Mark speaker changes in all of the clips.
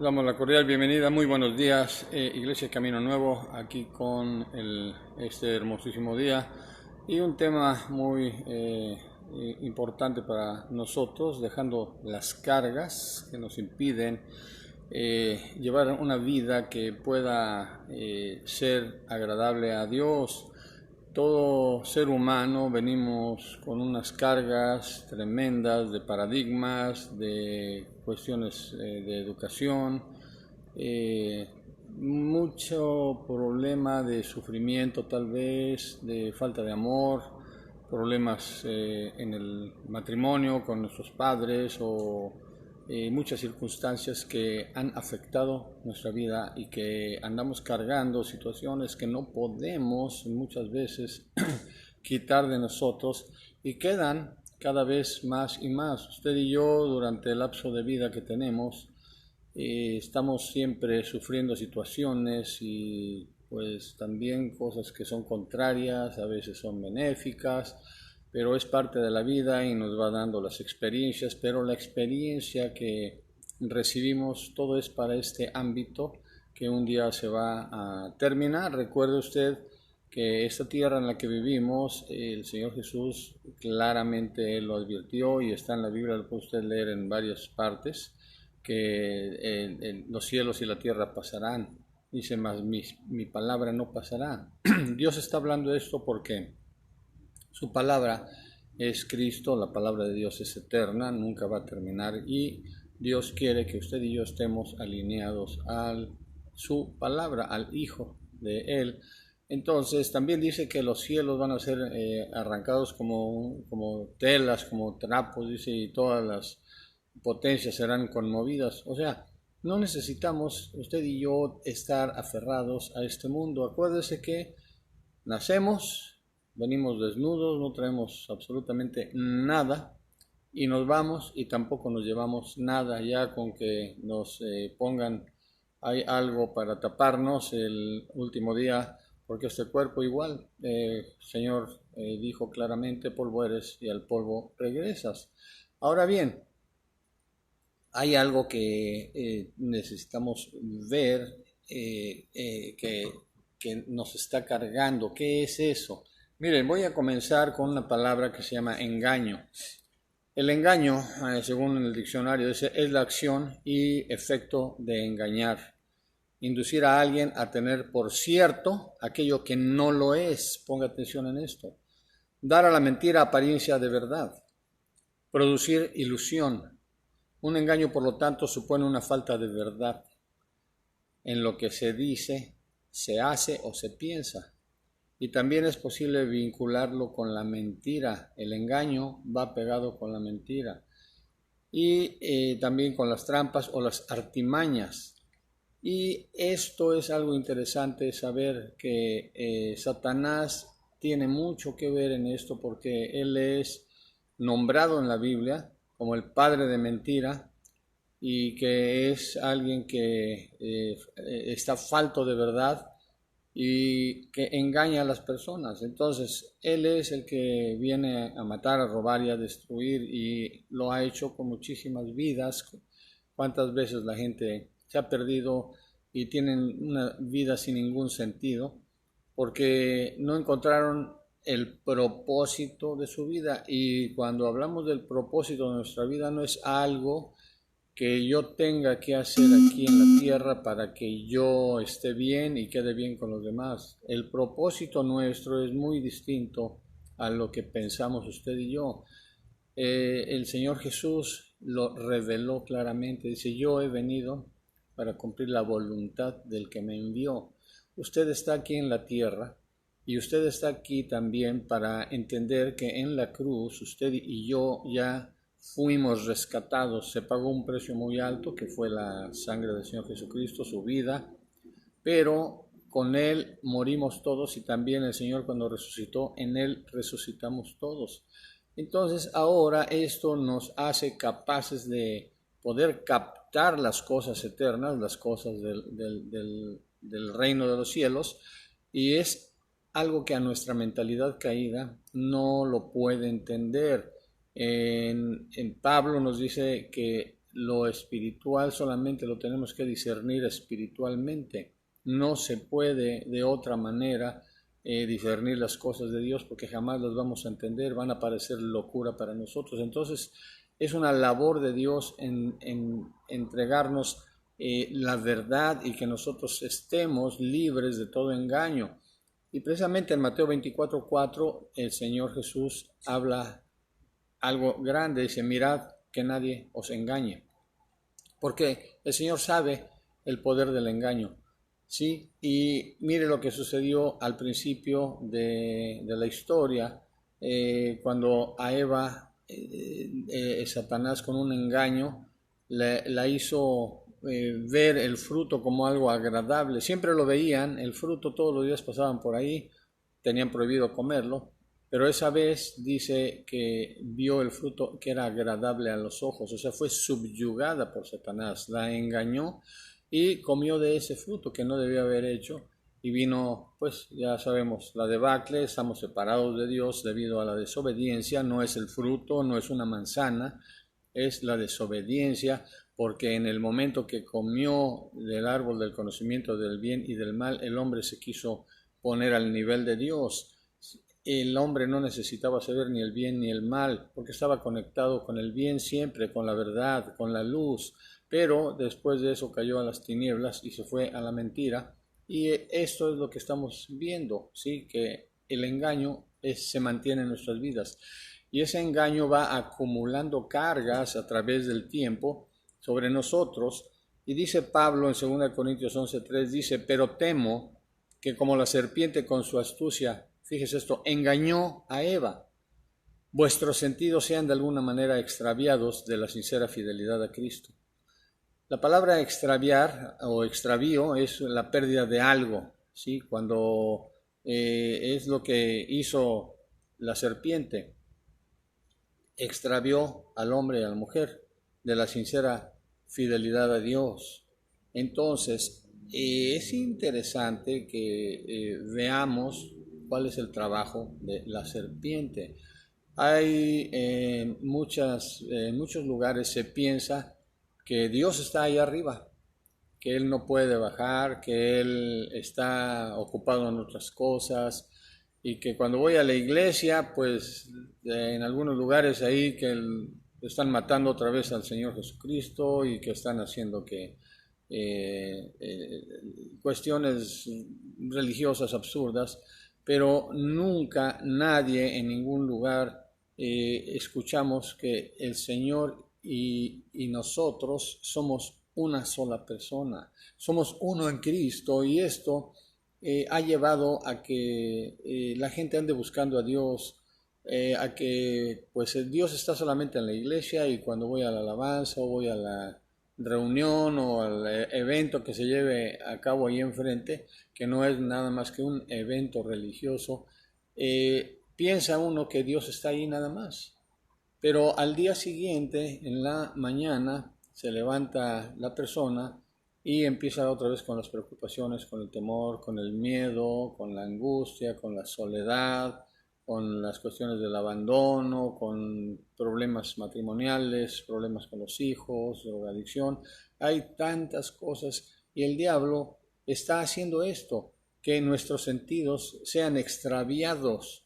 Speaker 1: Damos la cordial bienvenida, muy buenos días, Iglesia Camino Nuevo, aquí con este hermosísimo día y un tema muy importante para nosotros, dejando las cargas que nos impiden llevar una vida que pueda ser agradable a Dios. Todo ser humano venimos con unas cargas tremendas de paradigmas, de cuestiones de educación, mucho problema de sufrimiento tal vez, de falta de amor, problemas en el matrimonio con nuestros padres o muchas circunstancias que han afectado nuestra vida y que andamos cargando situaciones que no podemos muchas veces quitar de nosotros y quedan cada vez más y más. Usted y yo durante el lapso de vida que tenemos estamos siempre sufriendo situaciones y pues también cosas que son contrarias, a veces son benéficas, pero es parte de la vida y nos va dando las experiencias, pero la experiencia que recibimos todo es para este ámbito que un día se va a terminar. Recuerde usted que esta tierra en la que vivimos, el Señor Jesús claramente lo advirtió y está en la Biblia, lo puede usted leer en varias partes, que los cielos y la tierra pasarán. Dice, mas mi palabra no pasará. Dios está hablando de esto porque su palabra es Cristo, la palabra de Dios es eterna, nunca va a terminar y Dios quiere que usted y yo estemos alineados a su palabra, al Hijo de Él. Entonces también dice que los cielos van a ser arrancados como telas, como trapos, dice, y todas las potencias serán conmovidas. O sea, no necesitamos usted y yo estar aferrados a este mundo. Acuérdese que nacemos, venimos desnudos, no traemos absolutamente nada y nos vamos y tampoco nos llevamos nada. Ya con que nos pongan hay algo para taparnos el último día, porque este cuerpo igual, Señor dijo claramente, polvo eres y al polvo regresas. Ahora bien, hay algo que necesitamos ver que nos está cargando. ¿Qué es eso? Miren, voy a comenzar con una palabra que se llama engaño. El engaño, según el diccionario, dice, es la acción y efecto de engañar. Inducir a alguien a tener por cierto aquello que no lo es. Ponga atención en esto. Dar a la mentira apariencia de verdad. Producir ilusión. Un engaño, por lo tanto, supone una falta de verdad en lo que se dice, se hace o se piensa. Y también es posible vincularlo con la mentira. El engaño va pegado con la mentira. Y también con las trampas o las artimañas. Y esto es algo interesante saber que Satanás tiene mucho que ver en esto porque él es nombrado en la Biblia como el padre de mentira y que es alguien que está falto de verdad y que engaña a las personas. Entonces, él es el que viene a matar, a robar y a destruir y lo ha hecho con muchísimas vidas. ¿Cuántas veces la gente se ha perdido y tienen una vida sin ningún sentido porque no encontraron el propósito de su vida? Y cuando hablamos del propósito de nuestra vida no es algo que yo tenga que hacer aquí en la tierra para que yo esté bien y quede bien con los demás. El propósito nuestro es muy distinto a lo que pensamos usted y yo. El Señor Jesús lo reveló claramente. Dice, yo he venido para cumplir la voluntad del que me envió. Usted está aquí en la tierra y usted está aquí también para entender que en la cruz usted y yo ya fuimos rescatados. Se pagó un precio muy alto que fue la sangre del Señor Jesucristo, su vida, pero con Él morimos todos y también el Señor cuando resucitó, en Él resucitamos todos. Entonces ahora esto nos hace capaces de poder captar las cosas eternas, las cosas del reino de los cielos, y es algo que a nuestra mentalidad caída no lo puede entender. En Pablo nos dice que lo espiritual solamente lo tenemos que discernir espiritualmente. No se puede de otra manera discernir las cosas de Dios porque jamás las vamos a entender, van a parecer locura para nosotros. Entonces es una labor de Dios en entregarnos la verdad y que nosotros estemos libres de todo engaño. Y precisamente en Mateo 24:4 el Señor Jesús habla algo grande, dice: mirad que nadie os engañe, porque el Señor sabe el poder del engaño, ¿sí? Y mire lo que sucedió al principio de la historia, cuando a Eva Satanás con un engaño la hizo ver el fruto como algo agradable. Siempre lo veían, el fruto, todos los días pasaban por ahí, tenían prohibido comerlo, pero esa vez dice que vio el fruto que era agradable a los ojos, o sea, fue subyugada por Satanás, la engañó y comió de ese fruto que no debía haber hecho, y vino, pues ya sabemos, la debacle. Estamos separados de Dios debido a la desobediencia. No es el fruto, no es una manzana, es la desobediencia, porque en el momento que comió del árbol del conocimiento del bien y del mal, el hombre se quiso poner al nivel de Dios. El hombre no necesitaba saber ni el bien ni el mal, porque estaba conectado con el bien siempre, con la verdad, con la luz, pero después de eso cayó a las tinieblas y se fue a la mentira. Y esto es lo que estamos viendo, ¿sí? Que el engaño se mantiene en nuestras vidas. Y ese engaño va acumulando cargas a través del tiempo sobre nosotros. Y dice Pablo en 2 Corintios 11:3, dice: pero temo que como la serpiente con su astucia, fíjese esto, engañó a Eva, vuestros sentidos sean de alguna manera extraviados de la sincera fidelidad a Cristo. La palabra extraviar o extravío es la pérdida de algo, ¿sí? Cuando es lo que hizo la serpiente, extravió al hombre y a la mujer de la sincera fidelidad a Dios. Entonces, es interesante que veamos cuál es el trabajo de la serpiente. Hay en muchos lugares se piensa que Dios está ahí arriba, que Él no puede bajar, que Él está ocupado en otras cosas, y que cuando voy a la iglesia, pues en algunos lugares ahí que están matando otra vez al Señor Jesucristo y que están haciendo que cuestiones religiosas absurdas, pero nunca nadie en ningún lugar escuchamos que el Señor y nosotros somos una sola persona, somos uno en Cristo, y esto ha llevado a que la gente ande buscando a Dios, a que pues Dios está solamente en la iglesia, y cuando voy a la alabanza o voy a la reunión o al evento que se lleve a cabo ahí enfrente, que no es nada más que un evento religioso, piensa uno que Dios está ahí nada más. Pero al día siguiente, en la mañana, se levanta la persona y empieza otra vez con las preocupaciones, con el temor, con el miedo, con la angustia, con la soledad, con las cuestiones del abandono, con problemas matrimoniales, problemas con los hijos, drogadicción. Hay tantas cosas, y el diablo está haciendo esto, que nuestros sentidos sean extraviados.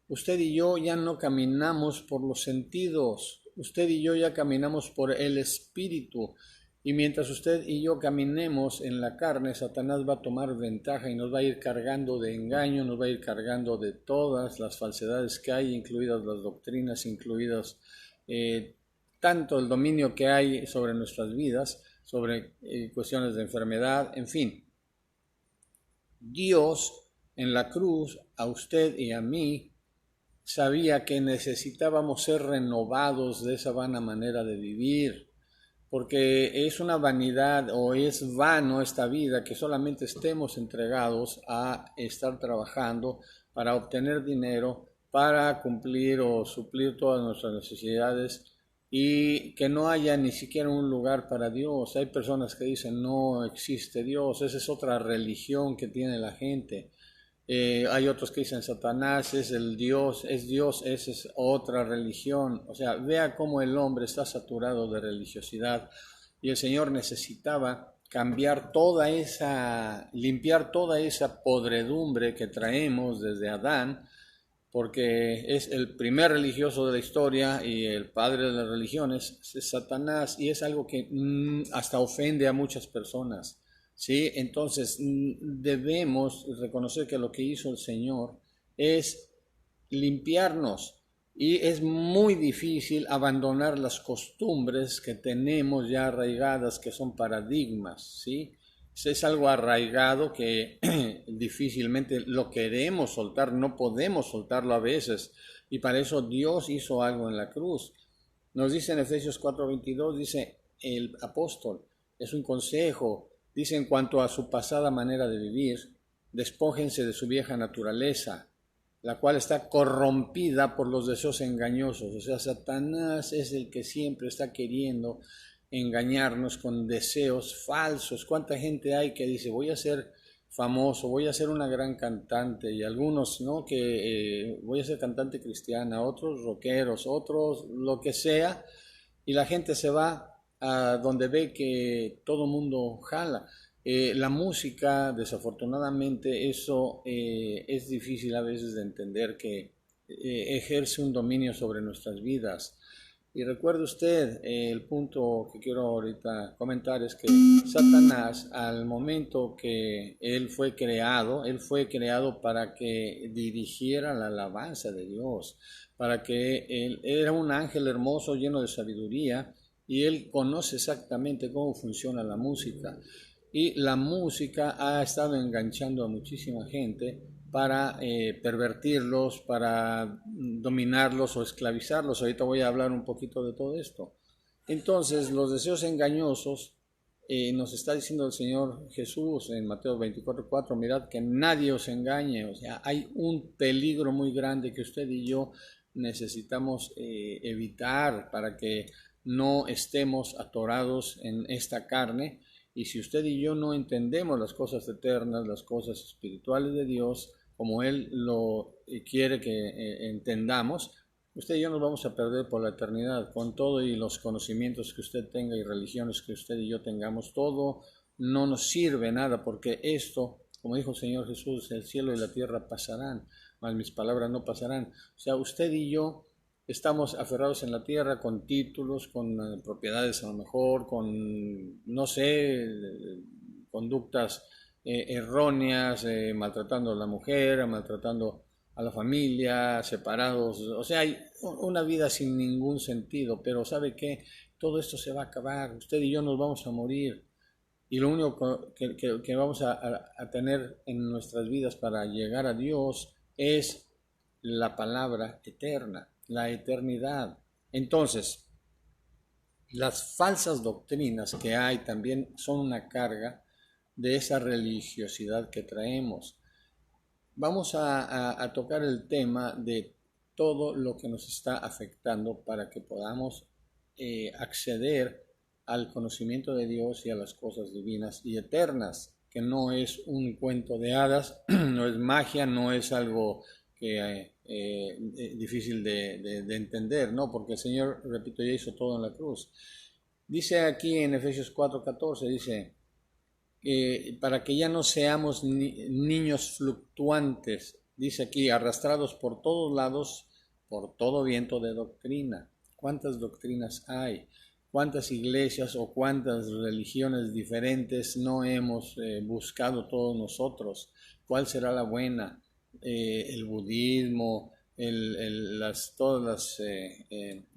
Speaker 1: Usted y yo ya no caminamos por los sentidos, usted y yo ya caminamos por el Espíritu. Y mientras usted y yo caminemos en la carne, Satanás va a tomar ventaja y nos va a ir cargando de engaño, nos va a ir cargando de todas las falsedades que hay, incluidas las doctrinas, incluidas tanto el dominio que hay sobre nuestras vidas, sobre cuestiones de enfermedad, en fin. Dios en la cruz, a usted y a mí, sabía que necesitábamos ser renovados de esa vana manera de vivir, porque es una vanidad o es vano esta vida que solamente estemos entregados a estar trabajando para obtener dinero, para cumplir o suplir todas nuestras necesidades, y que no haya ni siquiera un lugar para Dios. Hay personas que dicen no existe Dios, esa es otra religión que tiene la gente. Hay otros que dicen Satanás es el Dios, esa es otra religión. O sea, vea cómo el hombre está saturado de religiosidad y el Señor necesitaba limpiar toda esa podredumbre que traemos desde Adán, porque es el primer religioso de la historia y el padre de las religiones, es Satanás, y es algo que hasta ofende a muchas personas. ¿Sí? Entonces debemos reconocer que lo que hizo el Señor es limpiarnos y es muy difícil abandonar las costumbres que tenemos ya arraigadas, que son paradigmas, ¿sí? Es algo arraigado que difícilmente lo queremos soltar, no podemos soltarlo a veces, y para eso Dios hizo algo en la cruz. Nos dice en Efesios 4:22, dice el apóstol, es un consejo. Dice en cuanto a su pasada manera de vivir, despójense de su vieja naturaleza, la cual está corrompida por los deseos engañosos. O sea, Satanás es el que siempre está queriendo engañarnos con deseos falsos. ¿Cuánta gente hay que dice, voy a ser famoso, voy a ser una gran cantante? Y algunos, ¿no? Que voy a ser cantante cristiana, otros rockeros, otros lo que sea. Y la gente se va a donde ve que todo mundo jala. La música, desafortunadamente, eso es difícil a veces de entender, que ejerce un dominio sobre nuestras vidas. Y recuerde usted, el punto que quiero ahorita comentar es que Satanás, al momento que él fue creado para que dirigiera la alabanza de Dios, para que él era un ángel hermoso lleno de sabiduría, y él conoce exactamente cómo funciona la música. Y la música ha estado enganchando a muchísima gente para pervertirlos, para dominarlos o esclavizarlos. Ahorita voy a hablar un poquito de todo esto. Entonces, los deseos engañosos, nos está diciendo el Señor Jesús en Mateo 24:4, mirad que nadie os engañe. O sea, hay un peligro muy grande que usted y yo necesitamos evitar para que no estemos atorados en esta carne. Y si usted y yo no entendemos las cosas eternas, las cosas espirituales de Dios, como Él lo quiere que entendamos, usted y yo nos vamos a perder por la eternidad. Con todo y los conocimientos que usted tenga y religiones que usted y yo tengamos, todo no nos sirve nada, porque esto, como dijo el Señor Jesús, el cielo y la tierra pasarán, mas mis palabras no pasarán. O sea, usted y yo estamos aferrados en la tierra con títulos, con propiedades a lo mejor, con, no sé, conductas erróneas, maltratando a la mujer, maltratando a la familia, separados. O sea, hay una vida sin ningún sentido, pero ¿sabe qué? Todo esto se va a acabar, usted y yo nos vamos a morir. Y lo único que vamos a tener en nuestras vidas para llegar a Dios es la palabra eterna, la eternidad. Entonces, las falsas doctrinas que hay también son una carga de esa religiosidad que traemos. Vamos a tocar el tema de todo lo que nos está afectando para que podamos acceder al conocimiento de Dios y a las cosas divinas y eternas, que no es un cuento de hadas, no es magia, no es algo que difícil de entender, ¿no? Porque el Señor, repito, ya hizo todo en la cruz. Dice aquí en Efesios 4:14, dice, para que ya no seamos niños fluctuantes, dice aquí, arrastrados por todos lados, por todo viento de doctrina. ¿Cuántas doctrinas hay? ¿Cuántas iglesias o cuántas religiones diferentes no hemos buscado todos nosotros? ¿Cuál será la buena? El budismo, todas las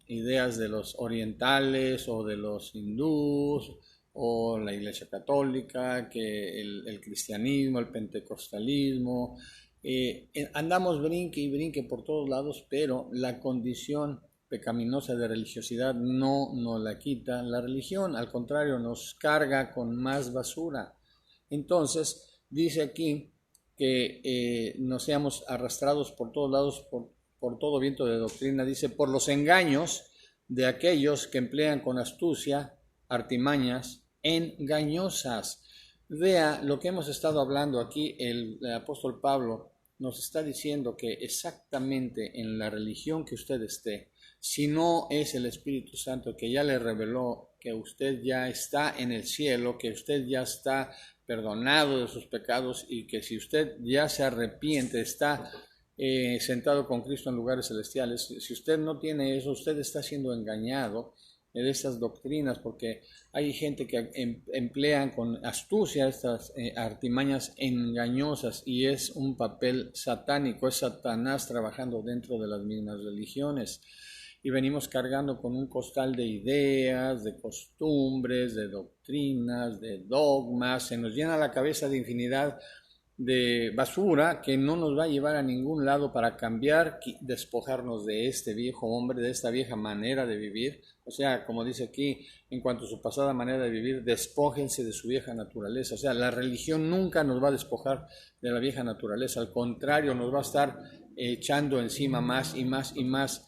Speaker 1: ideas de los orientales o de los hindús, o la Iglesia Católica, que el cristianismo, el pentecostalismo. Andamos brinque y brinque por todos lados, pero la condición pecaminosa de religiosidad no nos la quita la religión, al contrario, nos carga con más basura. Entonces, dice aquí que no seamos arrastrados por todos lados por todo viento de doctrina, dice, por los engaños de aquellos que emplean con astucia artimañas engañosas. Vea lo que hemos estado hablando aquí, el apóstol Pablo nos está diciendo que exactamente en la religión que usted esté, si no es el Espíritu Santo que ya le reveló que usted ya está en el cielo, que usted ya está perdonado de sus pecados y que si usted ya se arrepiente, está sentado con Cristo en lugares celestiales, si usted no tiene eso, usted está siendo engañado de estas doctrinas, porque hay gente que emplean con astucia estas artimañas engañosas y es un papel satánico, es Satanás trabajando dentro de las mismas religiones. Y venimos cargando con un costal de ideas, de costumbres, de doctrinas, de dogmas, se nos llena la cabeza de infinidad de basura que no nos va a llevar a ningún lado para cambiar, despojarnos de este viejo hombre, de esta vieja manera de vivir. O sea, como dice aquí, en cuanto a su pasada manera de vivir, despójense de su vieja naturaleza. O sea, la religión nunca nos va a despojar de la vieja naturaleza, al contrario, nos va a estar echando encima más y más y más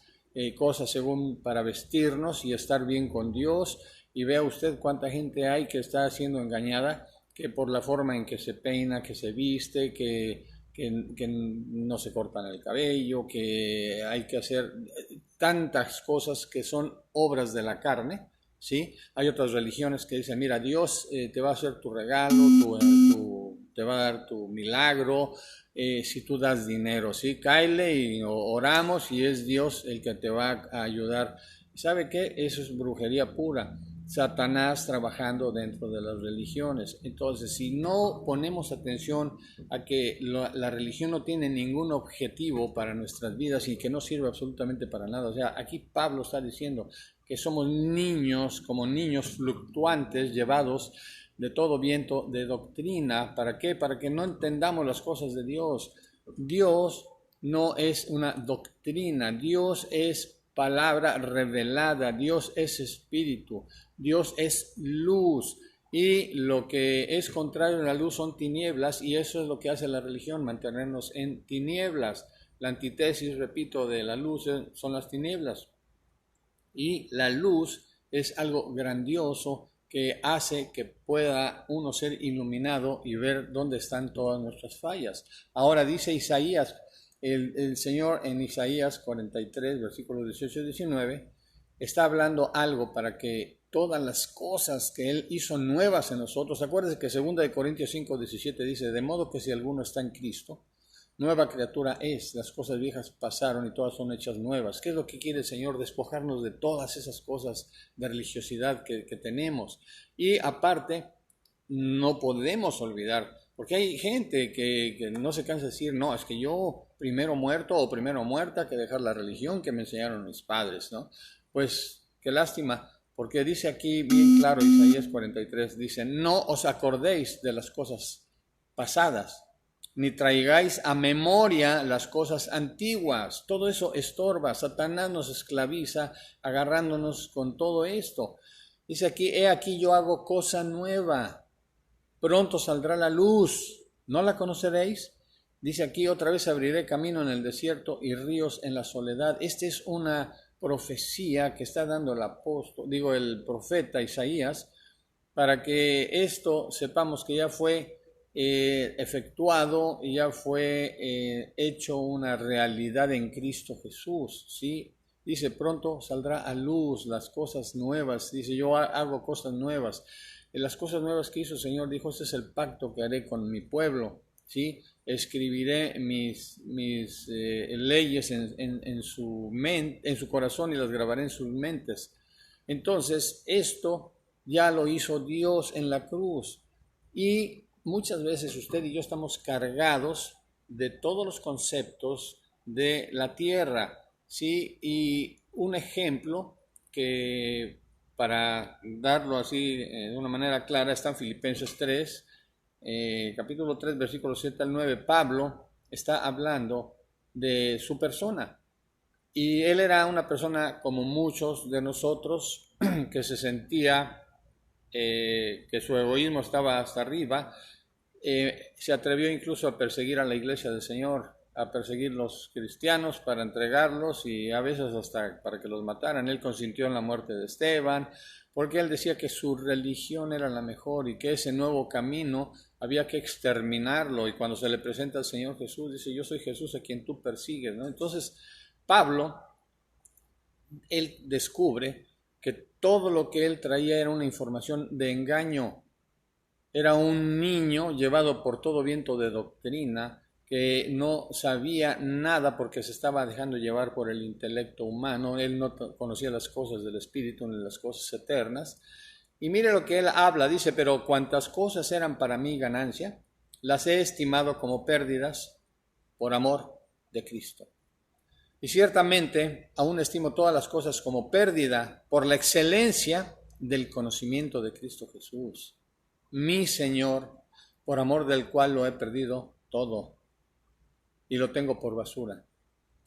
Speaker 1: cosas según para vestirnos y estar bien con Dios. Y vea usted cuánta gente hay que está siendo engañada, que por la forma en que se peina, que se viste, que no se cortan el cabello, que hay que hacer tantas cosas que son obras de la carne, ¿sí? Hay otras religiones que dicen, mira, Dios te va a hacer tu regalo, te va a dar tu milagro, si tú das dinero, ¿sí? Cáele y oramos y es Dios el que te va a ayudar. ¿Sabe qué? Eso es brujería pura. Satanás trabajando dentro de las religiones. Entonces, si no ponemos atención a que la religión no tiene ningún objetivo para nuestras vidas y que no sirve absolutamente para nada, o sea, aquí Pablo está diciendo que somos niños, como niños fluctuantes, llevados de todo viento de doctrina. ¿Para qué? Para que no entendamos las cosas de Dios. Dios no es una doctrina, Dios es palabra revelada, Dios es espíritu, Dios es luz y lo que es contrario a la luz son tinieblas y eso es lo que hace la religión, mantenernos en tinieblas. La antítesis, repito, de la luz son las tinieblas y la luz es algo grandioso que hace que pueda uno ser iluminado y ver dónde están todas nuestras fallas. Ahora dice Isaías, el Señor en Isaías 43, versículos 18 y 19, está hablando algo para que todas las cosas que Él hizo nuevas en nosotros, acuérdense que 2 Corintios 5, 17 dice, de modo que si alguno está en Cristo, nueva criatura es, las cosas viejas pasaron y todas son hechas nuevas. ¿Qué es lo que quiere el Señor? Despojarnos de todas esas cosas de religiosidad que tenemos. Y aparte, no podemos olvidar, porque hay gente que no se cansa de decir, no, es que yo primero muerto o primero muerta que dejar la religión que me enseñaron mis padres, ¿no? Pues qué lástima, porque dice aquí bien claro Isaías 43, dice, no os acordéis de las cosas pasadas, ni traigáis a memoria las cosas antiguas. Todo eso estorba, Satanás nos esclaviza agarrándonos con todo esto. Dice aquí, he aquí yo hago cosa nueva, pronto saldrá la luz, ¿no la conoceréis? Dice aquí, otra vez abriré camino en el desierto y ríos en la soledad. Esta es una profecía que está dando el profeta Isaías, para que esto sepamos que ya fue efectuado y ya fue hecho una realidad en Cristo Jesús, ¿sí? Dice, pronto saldrá a luz las cosas nuevas. Dice, yo hago cosas nuevas. Las cosas nuevas que hizo el Señor, dijo, este es el pacto que haré con mi pueblo, ¿sí? Escribiré mis leyes en su corazón y las grabaré en sus mentes. Entonces, esto ya lo hizo Dios en la cruz. Y muchas veces usted y yo estamos cargados de todos los conceptos de la tierra, ¿sí? Y un ejemplo que, para darlo así de una manera clara, está en Filipenses 3, capítulo 3, versículos 7 al 9. Pablo está hablando de su persona. Y él era una persona como muchos de nosotros que se sentía que su egoísmo estaba hasta arriba. Se atrevió incluso a perseguir a la iglesia del Señor, a perseguir los cristianos para entregarlos y a veces hasta para que los mataran. Él consintió en la muerte de Esteban, porque él decía que su religión era la mejor y que ese nuevo camino había que exterminarlo. Y cuando se le presenta al Señor Jesús, dice, yo soy Jesús a quien tú persigues, ¿no? Entonces, Pablo, él descubre que todo lo que él traía era una información de engaño. Era un niño llevado por todo viento de doctrina que no sabía nada porque se estaba dejando llevar por el intelecto humano. Él no conocía las cosas del Espíritu ni las cosas eternas. Y mire lo que él habla, dice, pero cuantas cosas eran para mí ganancia, las he estimado como pérdidas por amor de Cristo. Y ciertamente aún estimo todas las cosas como pérdida por la excelencia del conocimiento de Cristo Jesús, mi Señor, por amor del cual lo he perdido todo y lo tengo por basura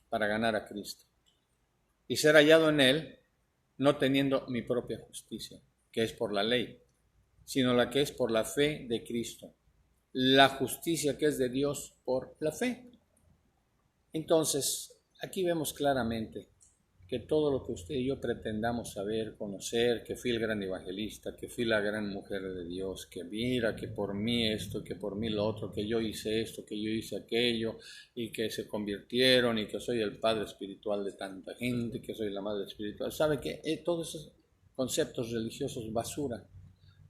Speaker 1: para ganar a Cristo y ser hallado en Él, no teniendo mi propia justicia, que es por la ley, sino la que es por la fe de Cristo, la justicia que es de Dios por la fe. Entonces, aquí vemos claramente que todo lo que usted y yo pretendamos saber, conocer, que fui el gran evangelista, que fui la gran mujer de Dios, que mira, que por mí esto, que por mí lo otro, que yo hice esto, que yo hice aquello, y que se convirtieron, y que soy el padre espiritual de tanta gente, que soy la madre espiritual. ¿Sabe qué? Todos esos conceptos religiosos basura,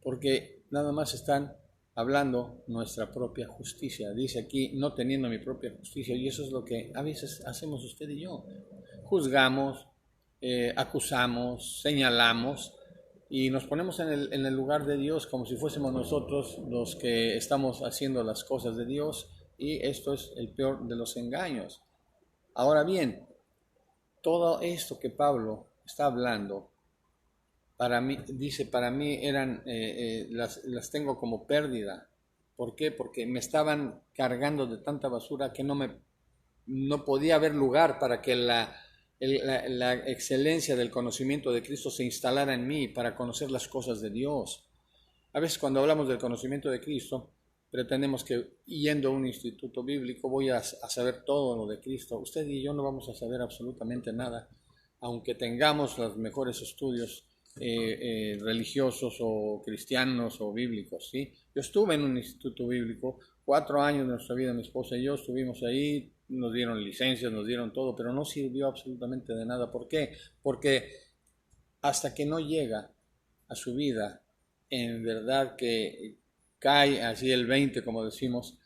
Speaker 1: porque nada más están hablando nuestra propia justicia. Dice aquí, no teniendo mi propia justicia, y eso es lo que a veces hacemos usted y yo. Juzgamos, acusamos, señalamos y nos ponemos en el lugar de Dios como si fuésemos nosotros los que estamos haciendo las cosas de Dios, y esto es el peor de los engaños. Ahora bien, todo esto que Pablo está hablando, para mí, dice, para mí eran, las tengo como pérdida. ¿Por qué? Porque me estaban cargando de tanta basura que no podía haber lugar para que la excelencia del conocimiento de Cristo se instalara en mí para conocer las cosas de Dios. A veces cuando hablamos del conocimiento de Cristo, pretendemos que yendo a un instituto bíblico voy a saber todo lo de Cristo. Usted y yo no vamos a saber absolutamente nada, aunque tengamos los mejores estudios religiosos o cristianos o bíblicos, ¿sí? Yo estuve en un instituto bíblico, 4 años de nuestra vida, mi esposa y yo estuvimos ahí, nos dieron licencias, nos dieron todo, pero no sirvió absolutamente de nada. ¿Por qué? Porque hasta que no llega a su vida, en verdad que cae así el 20, como decimos,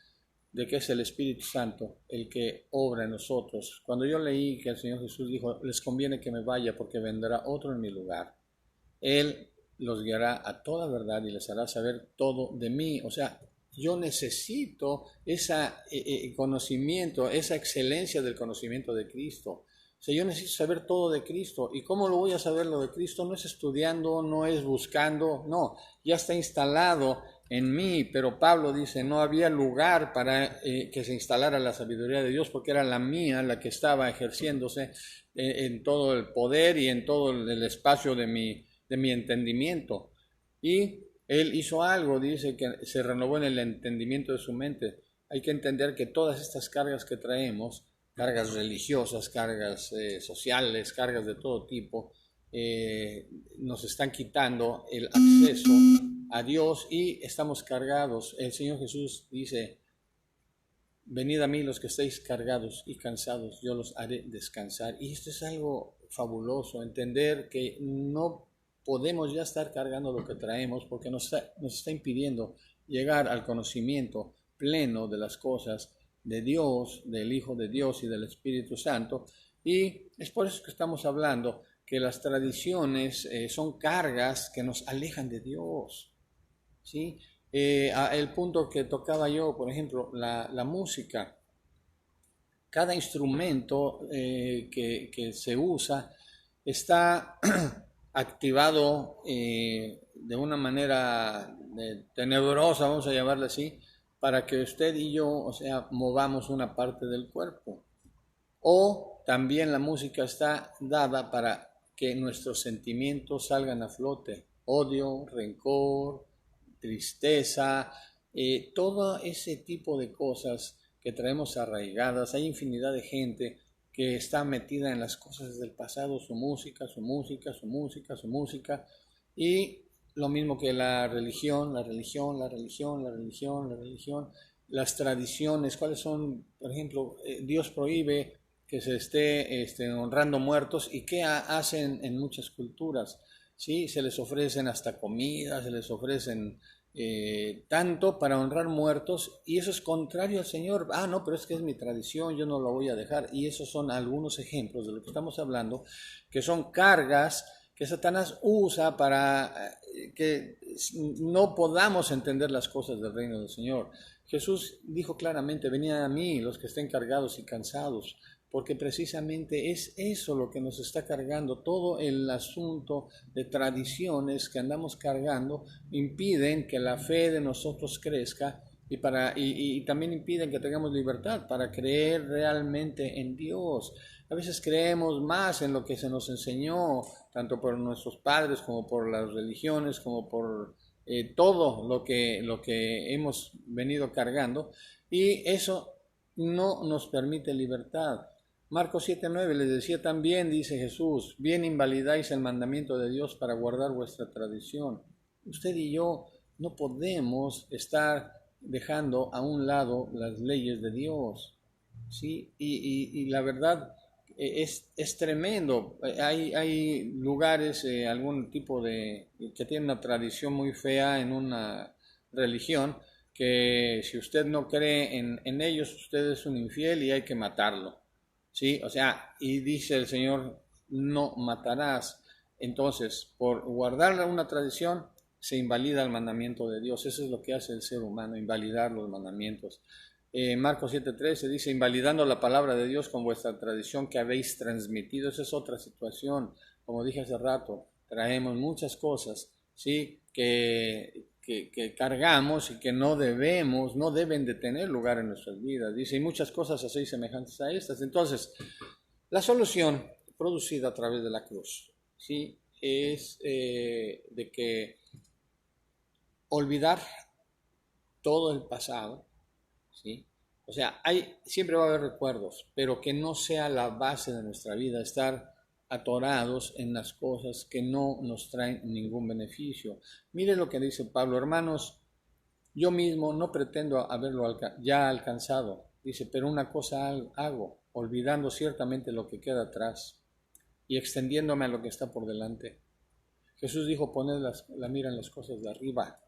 Speaker 1: de que es el Espíritu Santo el que obra en nosotros. Cuando yo leí que el Señor Jesús dijo, les conviene que me vaya porque vendrá otro en mi lugar, Él los guiará a toda verdad y les hará saber todo de mí. O sea, yo necesito ese conocimiento, esa excelencia del conocimiento de Cristo. O sea, yo necesito saber todo de Cristo. ¿Y cómo lo voy a saber lo de Cristo? No es estudiando, no es buscando, no, ya está instalado en mí. Pero Pablo dice, no había lugar para que se instalara la sabiduría de Dios, porque era la mía la que estaba ejerciéndose en todo el poder y en todo el espacio de mi entendimiento. Y él hizo algo, dice que se renovó en el entendimiento de su mente. Hay que entender que todas estas cargas que traemos, cargas religiosas, cargas sociales, cargas de todo tipo, nos están quitando el acceso a Dios y estamos cargados. El Señor Jesús dice, venid a mí los que estéis cargados y cansados, yo los haré descansar. Y esto es algo fabuloso, entender que no podemos ya estar cargando lo que traemos porque nos está impidiendo llegar al conocimiento pleno de las cosas de Dios, del Hijo de Dios y del Espíritu Santo. Y es por eso que estamos hablando que las tradiciones son cargas que nos alejan de Dios, ¿sí? El punto que tocaba yo, por ejemplo, la música. Cada instrumento que se usa está activado de una manera tenebrosa, vamos a llamarla así, para que usted y yo, o sea, movamos una parte del cuerpo. O también la música está dada para que nuestros sentimientos salgan a flote. Odio, rencor, tristeza, todo ese tipo de cosas que traemos arraigadas. Hay infinidad de gente que está metida en las cosas del pasado, su música, Y lo mismo que las tradiciones, ¿cuáles son? Por ejemplo, Dios prohíbe que se esté honrando muertos, y ¿qué hacen en muchas culturas? ¿Sí? Se les ofrecen hasta comida, se les ofrecen tanto para honrar muertos, y eso es contrario al Señor. Ah, no, pero es que es mi tradición, yo no lo voy a dejar. Y esos son algunos ejemplos de lo que estamos hablando, que son cargas que Satanás usa para que no podamos entender las cosas del reino del Señor. Jesús dijo claramente: venid a mí los que estén cargados y cansados, porque precisamente es eso lo que nos está cargando. Todo el asunto de tradiciones que andamos cargando impiden que la fe de nosotros crezca, y también impiden que tengamos libertad para creer realmente en Dios. A veces creemos más en lo que se nos enseñó, tanto por nuestros padres como por las religiones, como por todo lo que hemos venido cargando, y eso no nos permite libertad. Marcos 7:9 les decía también, dice Jesús: bien invalidáis el mandamiento de Dios para guardar vuestra tradición. Usted y yo no podemos estar dejando a un lado las leyes de Dios, ¿sí? Y la verdad es tremendo. Hay lugares, algún tipo que tiene una tradición muy fea en una religión, que si usted no cree en ellos, usted es un infiel y hay que matarlo. ¿Sí? O sea, y dice el Señor: no matarás. Entonces, por guardar una tradición, se invalida el mandamiento de Dios. Eso es lo que hace el ser humano, invalidar los mandamientos. Marcos 7:13 dice: invalidando la palabra de Dios con vuestra tradición que habéis transmitido. Esa es otra situación. Como dije hace rato, traemos muchas cosas, ¿sí? que cargamos y que no deben de tener lugar en nuestras vidas. Dice: y muchas cosas así semejantes a estas. Entonces, la solución producida a través de la cruz, ¿sí? Es de que olvidar todo el pasado, ¿sí? O sea, siempre va a haber recuerdos, pero que no sea la base de nuestra vida, estar atorados en las cosas que no nos traen ningún beneficio. Mire lo que dice Pablo: hermanos, yo mismo no pretendo haberlo ya alcanzado. Dice: pero una cosa hago, olvidando ciertamente lo que queda atrás y extendiéndome a lo que está por delante. Jesús dijo: poned la mira en las cosas de arriba.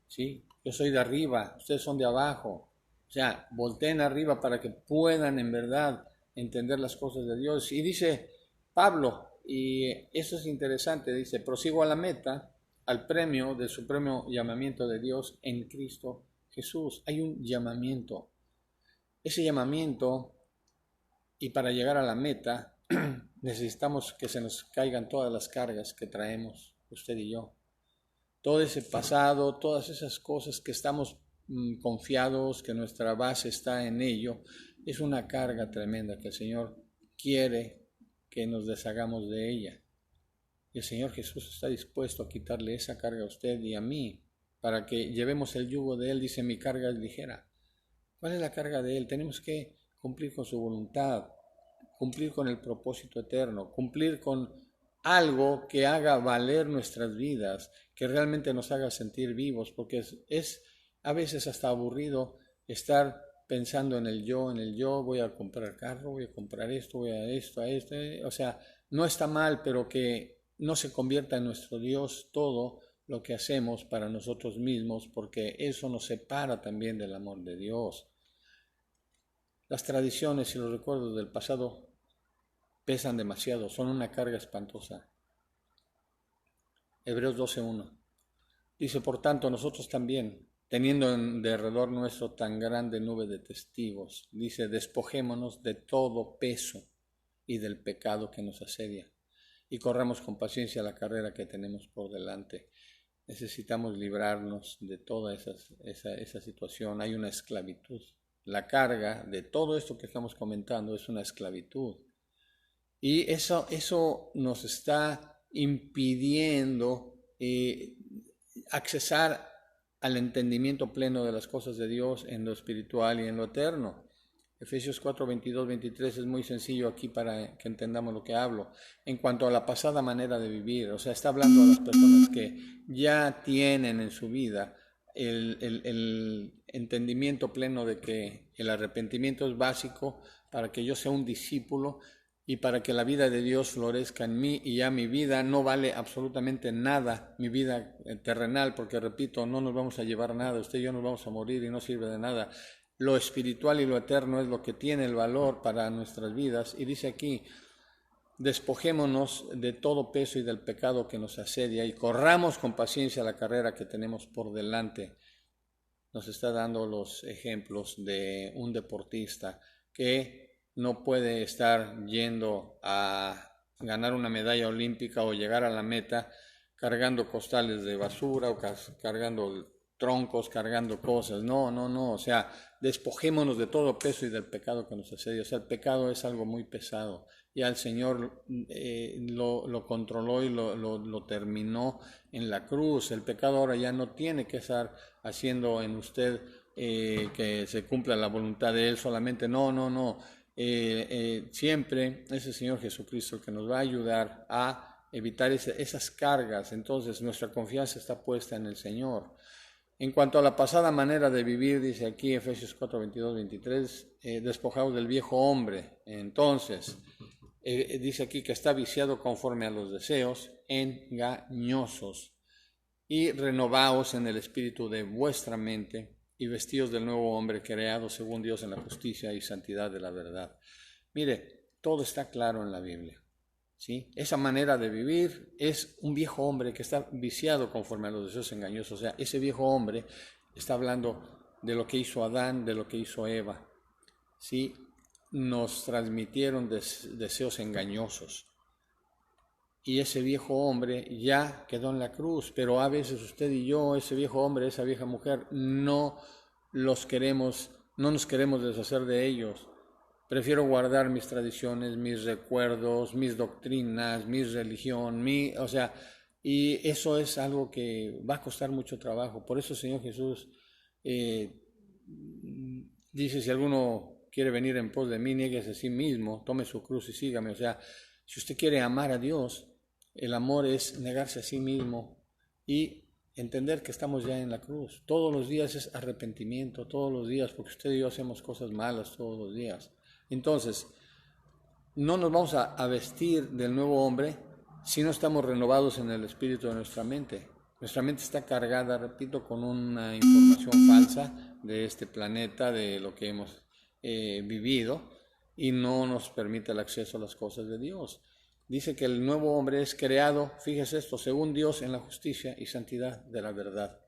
Speaker 1: ¿Sí? Yo soy de arriba, ustedes son de abajo. O sea, volteen arriba para que puedan en verdad entender las cosas de Dios. Y dice Pablo, y eso es interesante, dice: prosigo a la meta, al premio del supremo llamamiento de Dios en Cristo Jesús. Hay un llamamiento. Ese llamamiento, y para llegar a la meta, necesitamos que se nos caigan todas las cargas que traemos, usted y yo. Todo ese pasado, todas esas cosas que estamos confiados, que nuestra base está en ello, es una carga tremenda que el Señor quiere que nos deshagamos de ella. Y el Señor Jesús está dispuesto a quitarle esa carga a usted y a mí, para que llevemos el yugo de Él. Dice: mi carga es ligera. ¿Cuál es la carga de Él? Tenemos que cumplir con su voluntad, cumplir con el propósito eterno, cumplir con algo que haga valer nuestras vidas, que realmente nos haga sentir vivos, porque es a veces hasta aburrido estar pensando en el yo, voy a comprar carro, voy a comprar esto, voy a esto, o sea, no está mal, pero que no se convierta en nuestro Dios todo lo que hacemos para nosotros mismos, porque eso nos separa también del amor de Dios. Las tradiciones y los recuerdos del pasado pesan demasiado, son una carga espantosa. Hebreos 12:1 dice: por tanto, nosotros también, teniendo en derredor nuestro tan grande nube de testigos, dice: despojémonos de todo peso y del pecado que nos asedia, y corramos con paciencia la carrera que tenemos por delante. Necesitamos librarnos de toda esa situación. Hay una esclavitud. La carga de todo esto que estamos comentando es una esclavitud. Y eso nos está impidiendo accesar al entendimiento pleno de las cosas de Dios en lo espiritual y en lo eterno. Efesios 4, 22, 23 es muy sencillo aquí para que entendamos lo que hablo. En cuanto a la pasada manera de vivir, o sea, está hablando a las personas que ya tienen en su vida el entendimiento pleno de que el arrepentimiento es básico para que yo sea un discípulo y para que la vida de Dios florezca en mí, y ya mi vida no vale absolutamente nada, mi vida terrenal, porque repito, no nos vamos a llevar nada, usted y yo nos vamos a morir y no sirve de nada. Lo espiritual y lo eterno es lo que tiene el valor para nuestras vidas. Y dice aquí, despojémonos de todo peso y del pecado que nos asedia y corramos con paciencia la carrera que tenemos por delante. Nos está dando los ejemplos de un deportista que no puede estar yendo a ganar una medalla olímpica o llegar a la meta cargando costales de basura o cargando troncos, cargando cosas. No. O sea, despojémonos de todo peso y del pecado que nos asedia. O sea, el pecado es algo muy pesado. Ya el Señor lo controló y lo terminó en la cruz. El pecado ahora ya no tiene que estar haciendo en usted que se cumpla la voluntad de Él solamente. No. Siempre es el Señor Jesucristo el que nos va a ayudar a evitar esas cargas. Entonces nuestra confianza está puesta en el Señor. En cuanto a la pasada manera de vivir, dice aquí Efesios 4, 22, 23, despojados del viejo hombre. Entonces, dice aquí que está viciado conforme a los deseos engañosos, y renovaos en el espíritu de vuestra mente, y vestidos del nuevo hombre creado según Dios en la justicia y santidad de la verdad. Mire, todo está claro en la Biblia. ¿Sí? Esa manera de vivir es un viejo hombre que está viciado conforme a los deseos engañosos. O sea, ese viejo hombre está hablando de lo que hizo Adán, de lo que hizo Eva. ¿Sí? Nos transmitieron deseos engañosos. Y ese viejo hombre ya quedó en la cruz, pero a veces usted y yo, ese viejo hombre, esa vieja mujer, no nos queremos deshacer de ellos. Prefiero guardar mis tradiciones, mis recuerdos, mis doctrinas, mi religión, y eso es algo que va a costar mucho trabajo. Por eso el Señor Jesús dice, si alguno quiere venir en pos de mí, niéguese a sí mismo, tome su cruz y sígame. O sea, si usted quiere amar a Dios, el amor es negarse a sí mismo y entender que estamos ya en la cruz. Todos los días es arrepentimiento, todos los días, porque usted y yo hacemos cosas malas todos los días. Entonces, no nos vamos a vestir del nuevo hombre si no estamos renovados en el espíritu de nuestra mente. Nuestra mente está cargada, repito, con una información falsa de este planeta, de lo que hemos vivido, y no nos permite el acceso a las cosas de Dios. Dice que el nuevo hombre es creado, fíjese esto, según Dios en la justicia y santidad de la verdad.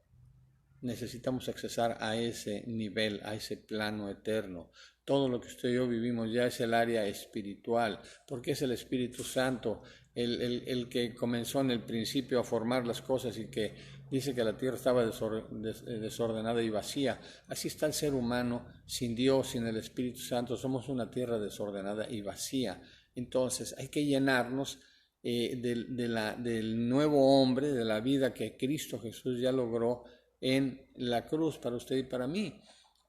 Speaker 1: Necesitamos accesar a ese nivel, a ese plano eterno. Todo lo que usted y yo vivimos ya es el área espiritual, porque es el Espíritu Santo el que comenzó en el principio a formar las cosas y que dice que la tierra estaba desordenada y vacía. Así está el ser humano, sin Dios, sin el Espíritu Santo. Somos una tierra desordenada y vacía. Entonces hay que llenarnos del nuevo hombre, de la vida que Cristo Jesús ya logró en la cruz para usted y para mí.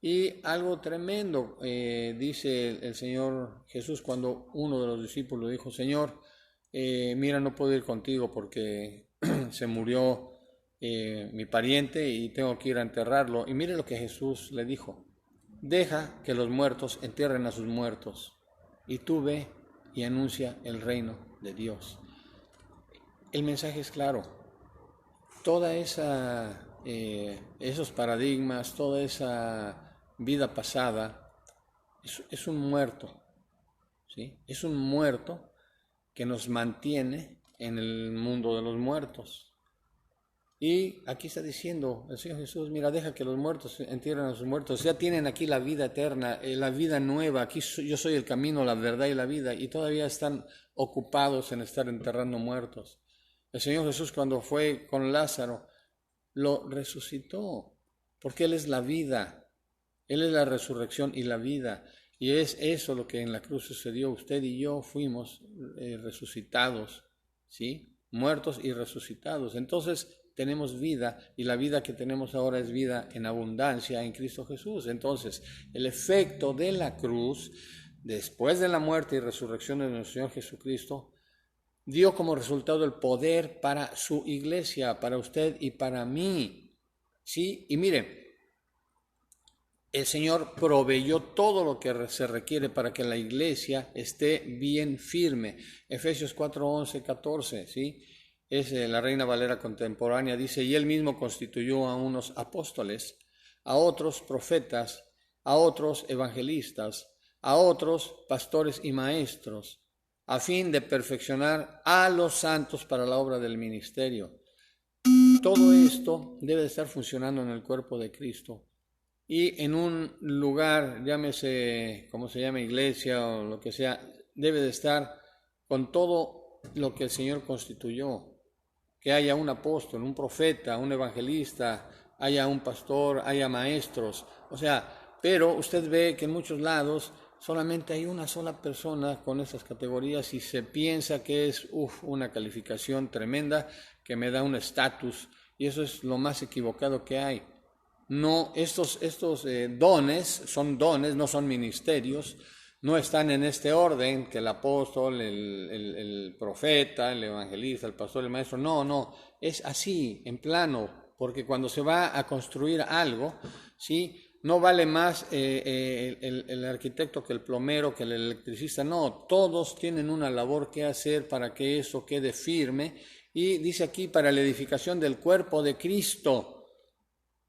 Speaker 1: Y algo tremendo, dice el Señor Jesús cuando uno de los discípulos dijo, Señor, mira, no puedo ir contigo porque se murió mi pariente y tengo que ir a enterrarlo. Y mire lo que Jesús le dijo, deja que los muertos entierren a sus muertos y tú ve y anuncia el reino de Dios. El mensaje es claro, toda esos paradigmas, toda esa vida pasada es un muerto, ¿sí? Es un muerto que nos mantiene en el mundo de los muertos. Y aquí está diciendo el Señor Jesús, mira, deja que los muertos entierren a sus muertos, ya tienen aquí la vida eterna, la vida nueva, aquí yo soy el camino, la verdad y la vida, y todavía están ocupados en estar enterrando muertos. El Señor Jesús cuando fue con Lázaro, lo resucitó, porque Él es la vida, Él es la resurrección y la vida, y es eso lo que en la cruz sucedió. Usted y yo fuimos resucitados, ¿sí? Muertos y resucitados. Entonces, tenemos vida, y la vida que tenemos ahora es vida en abundancia en Cristo Jesús. Entonces, el efecto de la cruz, después de la muerte y resurrección de nuestro Señor Jesucristo, dio como resultado el poder para su iglesia, para usted y para mí. ¿Sí? Y mire, el Señor proveyó todo lo que se requiere para que la iglesia esté bien firme. Efesios 4, 11, 14, ¿sí? Es la Reina Valera contemporánea, dice, y Él mismo constituyó a unos apóstoles, a otros profetas, a otros evangelistas, a otros pastores y maestros, a fin de perfeccionar a los santos para la obra del ministerio. Todo esto debe de estar funcionando en el cuerpo de Cristo. Y en un lugar, llámese como se llama, iglesia o lo que sea, debe de estar con todo lo que el Señor constituyó. Que haya un apóstol, un profeta, un evangelista, haya un pastor, haya maestros. O sea, pero usted ve que en muchos lados solamente hay una sola persona con esas categorías y se piensa que es una calificación tremenda que me da un estatus, y eso es lo más equivocado que hay. No, estos dones son dones, no son ministerios, no están en este orden, que el apóstol, el profeta, el evangelista, el pastor, el maestro, no, es así, en plano, porque cuando se va a construir algo, ¿sí? No vale más el arquitecto que el plomero, que el electricista, no, todos tienen una labor que hacer para que eso quede firme, y dice aquí, para la edificación del cuerpo de Cristo,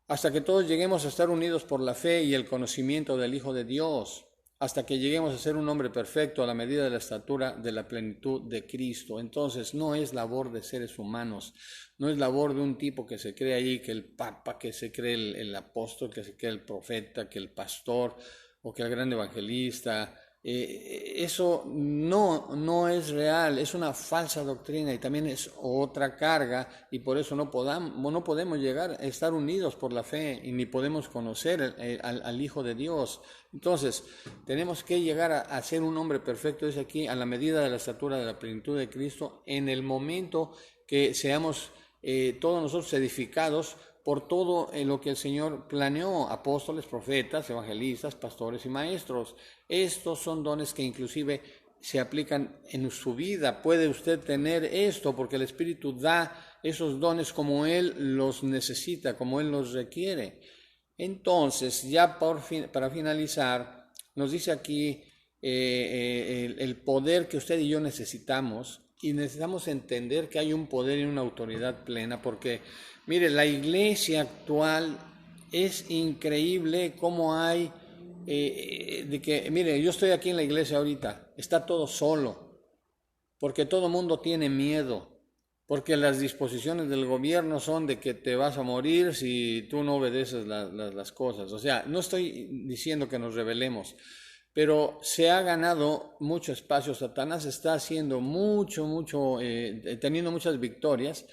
Speaker 1: hasta que todos lleguemos a estar unidos por la fe y el conocimiento del Hijo de Dios, hasta que lleguemos a ser un hombre perfecto a la medida de la estatura de la plenitud de Cristo. Entonces no es labor de seres humanos, no es labor de un tipo que se cree ahí, que el papa, que se cree el apóstol, que se cree el profeta, que el pastor o que el gran evangelista. Eso no es real, es una falsa doctrina y también es otra carga, y por eso no podemos llegar a estar unidos por la fe y ni podemos conocer al Hijo de Dios. Entonces tenemos que llegar a ser un hombre perfecto, es aquí, a la medida de la estatura de la plenitud de Cristo, en el momento que seamos todos nosotros edificados por todo lo que el Señor planeó: apóstoles, profetas, evangelistas, pastores y maestros. Estos son dones que inclusive se aplican en su vida. Puede usted tener esto porque el Espíritu da esos dones como Él los necesita, como Él los requiere. Entonces, ya para finalizar, nos dice aquí el poder que usted y yo necesitamos, y necesitamos entender que hay un poder y una autoridad plena, porque mire, la iglesia actual es increíble cómo hay, mire, yo estoy aquí en la iglesia ahorita, está todo solo, porque todo el mundo tiene miedo, porque las disposiciones del gobierno son de que te vas a morir si tú no obedeces las cosas. O sea, no estoy diciendo que nos rebelemos, pero se ha ganado mucho espacio. Satanás está haciendo teniendo muchas victorias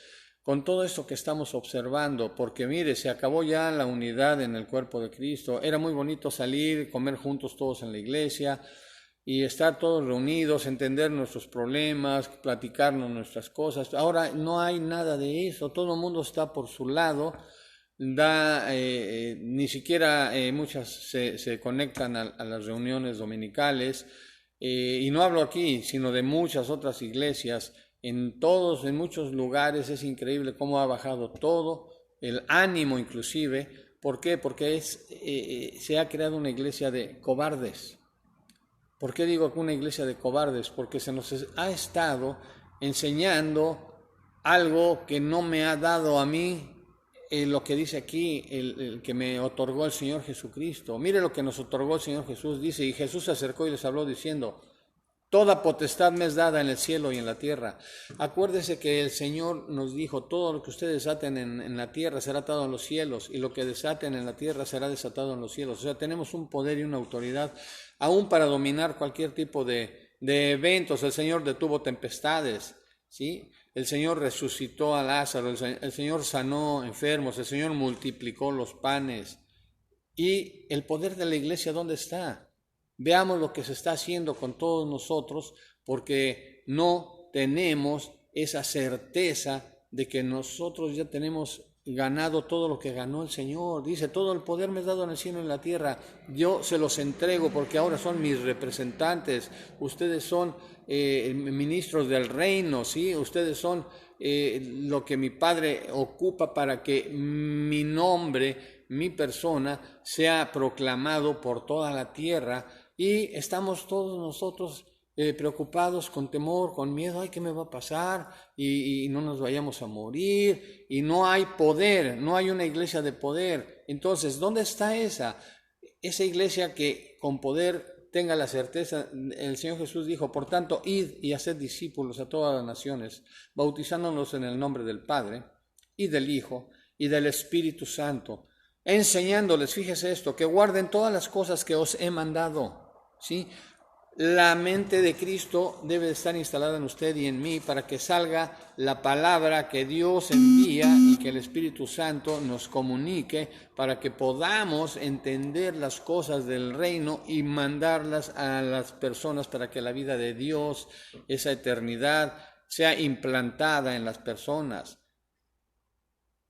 Speaker 1: con todo esto que estamos observando, porque mire, se acabó ya la unidad en el cuerpo de Cristo. Era muy bonito salir, comer juntos todos en la iglesia y estar todos reunidos, entender nuestros problemas, platicarnos nuestras cosas. Ahora no hay nada de eso, todo el mundo está por su lado. Ni siquiera muchas se conectan a las reuniones dominicales, y no hablo aquí, sino de muchas otras iglesias, en muchos lugares. Es increíble cómo ha bajado todo, el ánimo inclusive. ¿Por qué? Porque se ha creado una iglesia de cobardes. ¿Por qué digo que una iglesia de cobardes? Porque se nos ha estado enseñando algo que no me ha dado a mí lo que dice aquí, el que me otorgó el Señor Jesucristo. Mire lo que nos otorgó el Señor Jesús. Dice, y Jesús se acercó y les habló diciendo, toda potestad me es dada en el cielo y en la tierra. Acuérdese que el Señor nos dijo, todo lo que ustedes aten en la tierra será atado en los cielos, y lo que desaten en la tierra será desatado en los cielos. O sea, tenemos un poder y una autoridad aún para dominar cualquier tipo de eventos. El Señor detuvo tempestades, ¿sí? El Señor resucitó a Lázaro, el Señor sanó enfermos, el Señor multiplicó los panes. ¿Y el poder de la iglesia dónde está? Veamos lo que se está haciendo con todos nosotros, porque no tenemos esa certeza de que nosotros ya tenemos ganado todo lo que ganó el Señor. Dice, todo el poder me es dado en el cielo y en la tierra. Yo se los entrego porque ahora son mis representantes. Ustedes son ministros del reino, ¿sí? Ustedes son lo que mi Padre ocupa para que mi nombre, mi persona, sea proclamado por toda la tierra. Y estamos todos nosotros preocupados, con temor, con miedo, ay, ¿qué me va a pasar? Y no nos vayamos a morir, y no hay poder, no hay una iglesia de poder. Entonces, ¿dónde está esa iglesia que con poder tenga la certeza? El Señor Jesús dijo, por tanto, id y haced discípulos a todas las naciones, bautizándolos en el nombre del Padre, y del Hijo, y del Espíritu Santo, enseñándoles, fíjese esto, que guarden todas las cosas que os he mandado, ¿sí? La mente de Cristo debe de estar instalada en usted y en mí para que salga la palabra que Dios envía y que el Espíritu Santo nos comunique para que podamos entender las cosas del reino y mandarlas a las personas para que la vida de Dios, esa eternidad, sea implantada en las personas.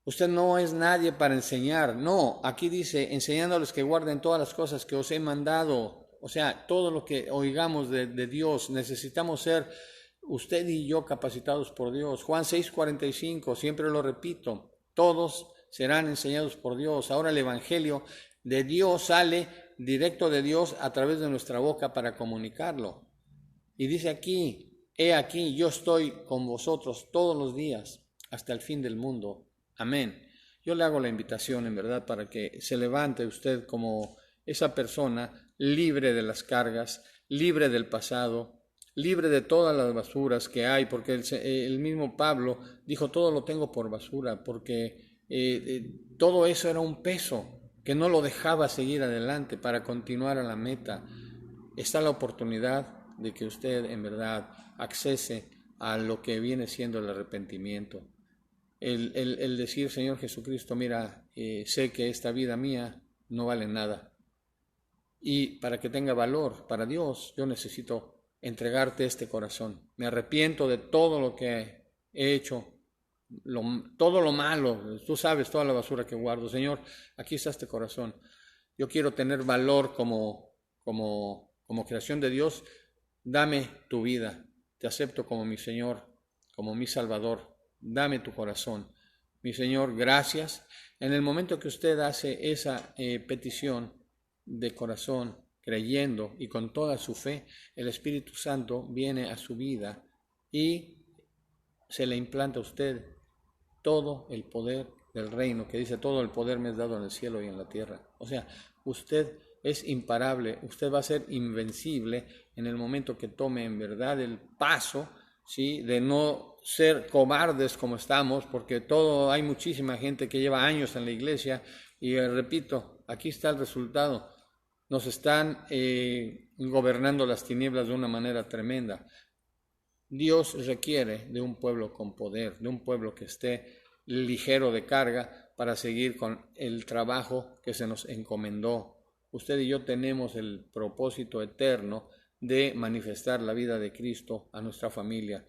Speaker 1: Usted no es nadie para enseñar, no, aquí dice, enseñándoles que guarden todas las cosas que os he mandado. O sea, todo lo que oigamos de Dios, necesitamos ser usted y yo capacitados por Dios. Juan 6:45, siempre lo repito, todos serán enseñados por Dios. Ahora el Evangelio de Dios sale directo de Dios a través de nuestra boca para comunicarlo. Y dice aquí, he aquí, yo estoy con vosotros todos los días hasta el fin del mundo. Amén. Yo le hago la invitación, en verdad, para que se levante usted como esa persona libre de las cargas, libre del pasado, libre de todas las basuras que hay, porque el mismo Pablo dijo, todo lo tengo por basura, porque todo eso era un peso que no lo dejaba seguir adelante para continuar a la meta. Está la oportunidad de que usted en verdad accese a lo que viene siendo el arrepentimiento. El decir, Señor Jesucristo, mira, sé que esta vida mía no vale nada. Y para que tenga valor para Dios, yo necesito entregarte este corazón. Me arrepiento de todo lo que he hecho, todo lo malo. Tú sabes toda la basura que guardo. Señor, aquí está este corazón. Yo quiero tener valor como creación de Dios. Dame tu vida. Te acepto como mi Señor, como mi Salvador. Dame tu corazón. Mi Señor, gracias. En el momento que usted hace esa petición de corazón, creyendo y con toda su fe, el Espíritu Santo viene a su vida y se le implanta a usted todo el poder del reino, que dice, todo el poder me es dado en el cielo y en la tierra. O sea, usted es imparable, usted va a ser invencible en el momento que tome en verdad el paso, ¿sí?, de no ser cobardes como estamos, porque hay muchísima gente que lleva años en la iglesia y repito, aquí está el resultado. Nos están gobernando las tinieblas de una manera tremenda. Dios requiere de un pueblo con poder, de un pueblo que esté ligero de carga para seguir con el trabajo que se nos encomendó. Usted y yo tenemos el propósito eterno de manifestar la vida de Cristo a nuestra familia,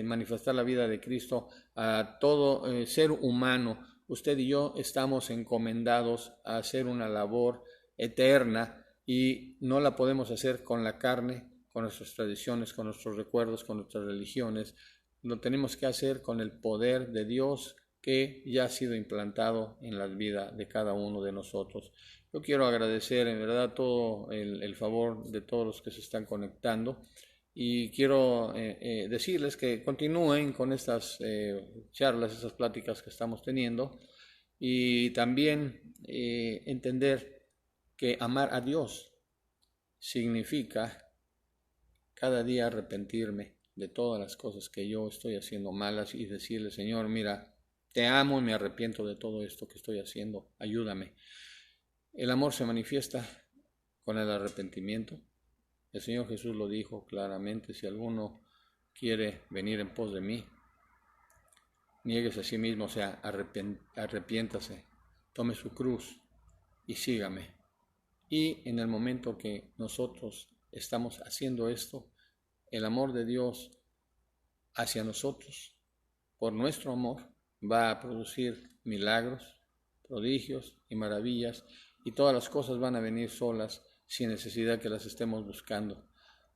Speaker 1: manifestar la vida de Cristo a todo ser humano. Usted y yo estamos encomendados a hacer una labor eterna y no la podemos hacer con la carne, con nuestras tradiciones, con nuestros recuerdos, con nuestras religiones. Lo tenemos que hacer con el poder de Dios que ya ha sido implantado en la vida de cada uno de nosotros. Yo quiero agradecer en verdad todo el favor de todos los que se están conectando y quiero decirles que continúen con estas charlas, estas pláticas que estamos teniendo y también entender que amar a Dios significa cada día arrepentirme de todas las cosas que yo estoy haciendo malas y decirle, Señor, mira, te amo y me arrepiento de todo esto que estoy haciendo, ayúdame. El amor se manifiesta con el arrepentimiento. El Señor Jesús lo dijo claramente, si alguno quiere venir en pos de mí, niéguese a sí mismo, o sea, arrepiéntase, tome su cruz y sígame. Y en el momento que nosotros estamos haciendo esto, el amor de Dios hacia nosotros, por nuestro amor, va a producir milagros, prodigios y maravillas, y todas las cosas van a venir solas sin necesidad que las estemos buscando.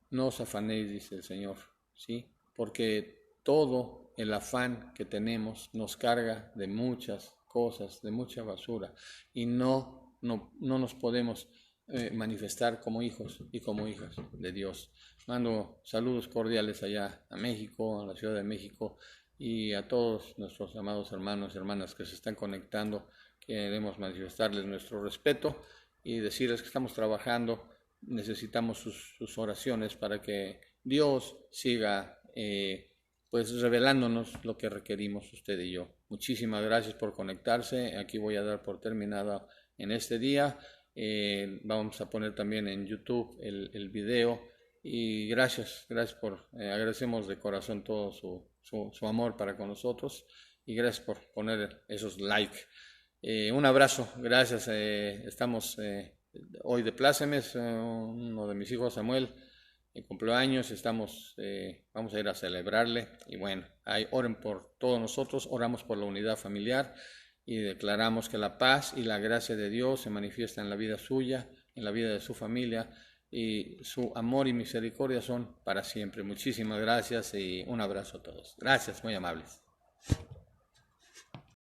Speaker 1: No os afanéis, dice el Señor, ¿sí? Porque todo el afán que tenemos nos carga de muchas cosas, de mucha basura, y no nos podemos manifestar como hijos y como hijas de Dios. Mando saludos cordiales allá a México, a la Ciudad de México, y a todos nuestros amados hermanos y hermanas que se están conectando. Queremos manifestarles nuestro respeto y decirles que estamos trabajando. Necesitamos sus oraciones para que Dios siga pues revelándonos lo que requerimos usted y yo. Muchísimas gracias por conectarse. Aquí voy a dar por terminada en este día. Vamos a poner también en YouTube el video. Y gracias por, agradecemos de corazón todo su amor para con nosotros. Y gracias por poner esos like. Un abrazo, gracias. Estamos hoy de plácemes, uno de mis hijos, Samuel, cumpleaños, vamos a ir a celebrarle. Y bueno, oren por todos nosotros, oramos por la unidad familiar y declaramos que la paz y la gracia de Dios se manifiesta en la vida suya, en la vida de su familia, y su amor y misericordia son para siempre. Muchísimas gracias y un abrazo a todos. Gracias, muy amables.